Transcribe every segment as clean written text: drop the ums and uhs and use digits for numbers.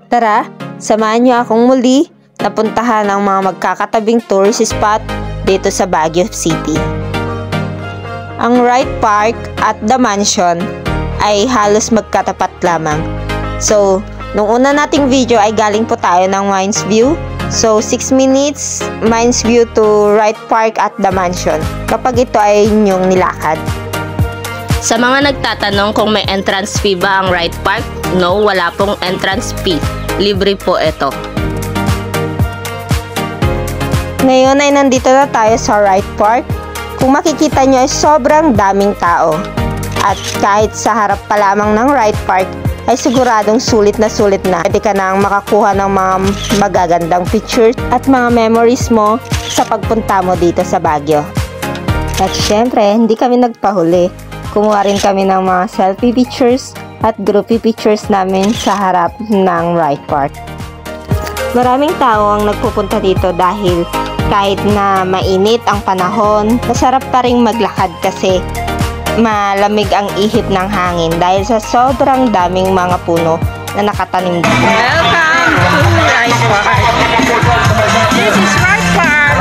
Tara, samahan niyo akong muli na puntahan ang mga magkakatabing tourist spot dito sa Baguio City. Ang Wright Park at The Mansion ay halos magkatapat lamang. So, nung una nating video ay galing po tayo ng Mines View. So, 6 minutes Mines View to Wright Park at The Mansion kapag ito ay inyong nilakad. Sa mga nagtatanong kung may entrance fee ba ang Wright Park, no, wala pong entrance fee. Libre po ito. Ngayon ay nandito na tayo sa Wright Park. Kung makikita nyo ay sobrang daming tao. At kahit sa harap pa lamang ng Wright Park ay siguradong sulit na pwede ka nang makakuha ng mga magagandang pictures at mga memories mo sa pagpunta mo dito sa Baguio. At syempre, hindi kami nagpahuli. Kumuha rin kami ng mga selfie pictures at groupie pictures namin sa harap ng Wright Park. Maraming tao ang nagpupunta dito dahil kahit na mainit ang panahon, masarap pa ring maglakad kasi malamig ang ihip ng hangin dahil sa sobrang daming mga puno na nakatanim dito. Welcome to Wright Park! This is Wright Park!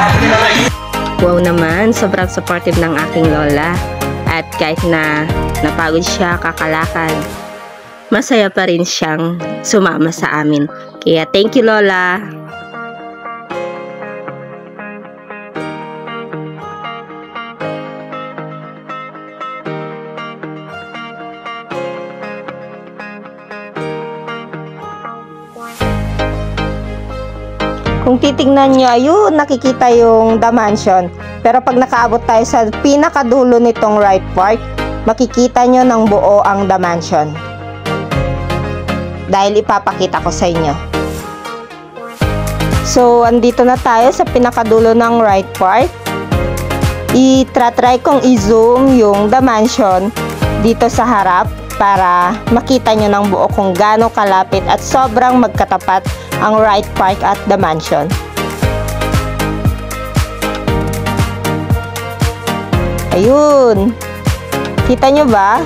Wow naman, sobrang supportive ng aking lola. At kahit na napagod siya kakalakad, masaya pa rin siyang sumama sa amin. Kaya thank you, Lola! Kung titingnan nyo, ayun, nakikita yung The Mansion. Pero pag nakaabot tayo sa pinakadulo nitong Wright Park, makikita nyo ng buo ang The Mansion. Dahil ipapakita ko sa inyo. So, andito na tayo sa pinakadulo ng Wright Park. I-try kong i-zoom yung The Mansion dito sa harap para makita nyo ng buo kung gaano kalapit at sobrang magkatapat ang Wright Park at The Mansion. Ayun. Kita nyo ba?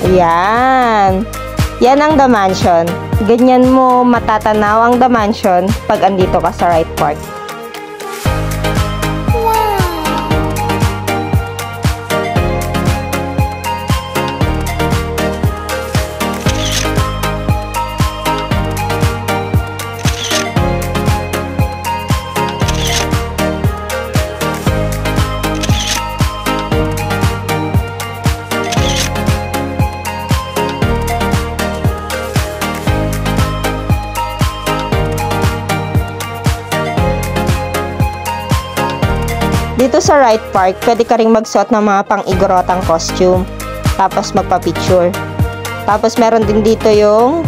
Ayan. Yan ang The Mansion. Ganyan mo matatanaw ang The Mansion pag andito ka sa Wright Park. Dito sa Wright Park, pwede ka ring magsuot ng mga pang-igorotang costume. Tapos magpa-picture. Tapos meron din dito yung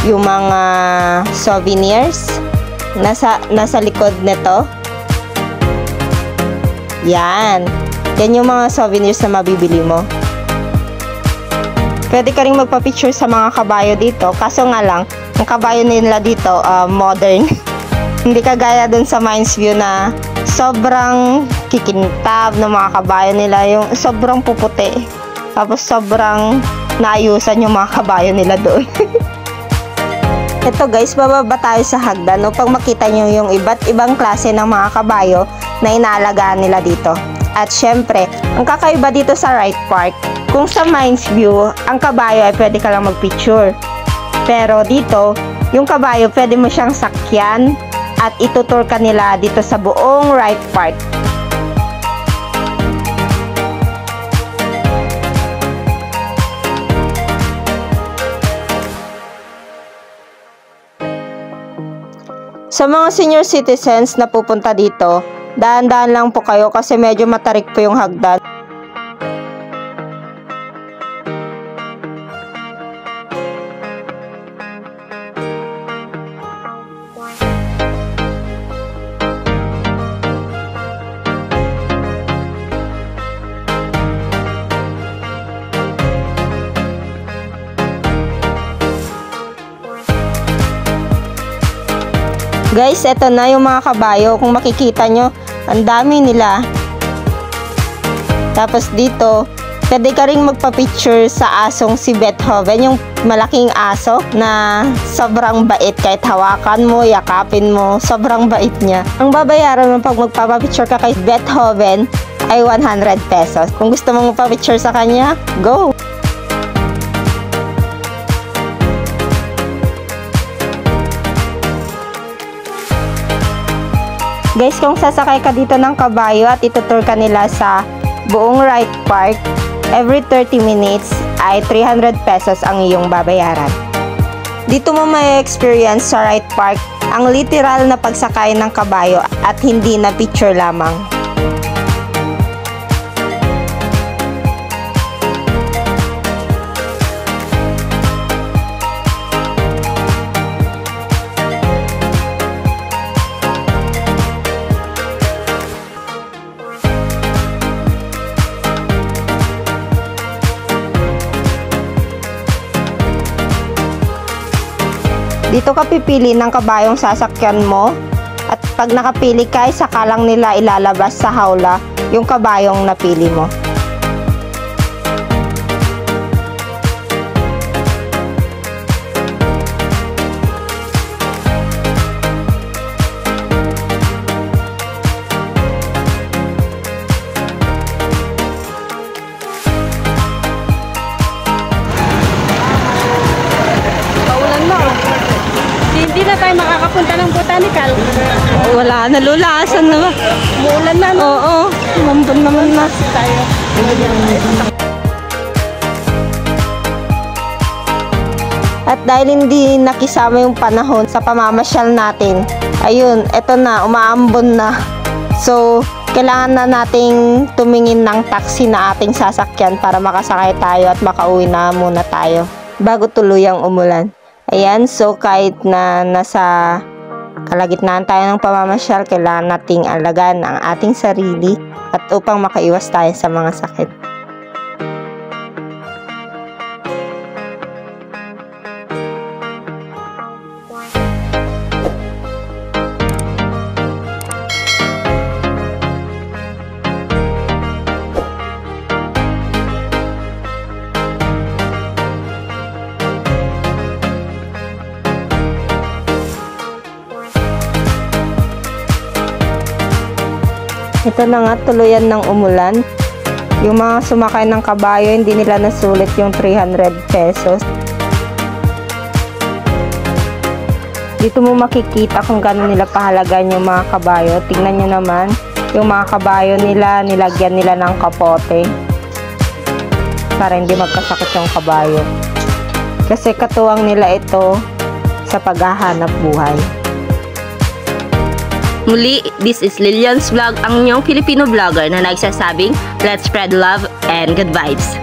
mga souvenirs. Nasa likod nito. Yan. Yan yung mga souvenirs na mabibili mo. Pwede ka ring magpa-picture sa mga kabayo dito. Kaso nga lang, ang kabayo nila dito, modern. Hindi kagaya dun sa Mines View na sobrang kikintab ng mga kabayo nila, yung sobrang puputi. Tapos sobrang naayusan yung mga kabayo nila doon. Ito guys, bababa tayo sa hagdan upang makita nyo yung iba't ibang klase ng mga kabayo na inaalagaan nila dito. At syempre, ang kakaiba dito sa Wright Park, kung sa Mines View, ang kabayo ay pwede ka lang magpicture. Pero dito, yung kabayo pwede mo siyang sakyan at itutur ka nila dito sa buong Wright Park. Sa mga senior citizens na pupunta dito, dahan-dahan lang po kayo kasi medyo matarik po yung hagdan. Guys, eto na yung mga kabayo. Kung makikita nyo, ang dami nila. Tapos dito, Pwede ka ring magpa-picture sa asong si Beethoven, yung malaking aso na sobrang bait. Kahit hawakan mo, yakapin mo, sobrang bait niya. Ang babayaran mo pag magpapapicture ka kay Beethoven ay 100 pesos. Kung gusto mong magpa-picture sa kanya, go! Guys, kung sasakay ka dito ng kabayo at itutur ka nila sa buong Wright Park, every 30 minutes ay 300 pesos ang iyong babayaran. Dito mo may experience sa Wright Park ang literal na pagsakay ng kabayo at hindi na picture lamang. Dito ka pipili ng kabayong sasakyan mo at pag nakapili ka, saka lang nila ilalabas sa hawla yung kabayong napili mo. Hindi na tayo makakapunta ng botanical. Wala na, lulasan na ba? Muulan na, no? Oo, mambun naman na. Tayo. At dahil hindi nakisama yung panahon sa pamamasyal natin, ayun, eto na, umaambon na. So, kailangan na nating tumingin ng taxi na ating sasakyan para makasakay tayo at makauwi na muna tayo bago tuluyang umulan. Ayan, so kahit na nasa kalagitnaan tayo ng pamamasyal, kailangan nating alagaan ang ating sarili at upang makaiwas tayo sa mga sakit. Ito na nga, tuluyan ng umulan. Yung mga sumakay ng kabayo, hindi nila nasulit yung 300 pesos. Dito mo makikita kung gano'n nila pahalagan yung mga kabayo. Tingnan nyo naman, yung mga kabayo nila, nilagyan nila ng kapote para hindi magkasakit yung kabayo. Kasi katuwang nila ito sa paghahanap buhay. Muli, this is Lilian's Vlog, ang inyong Filipino vlogger na nagsasabing, let's spread love and good vibes.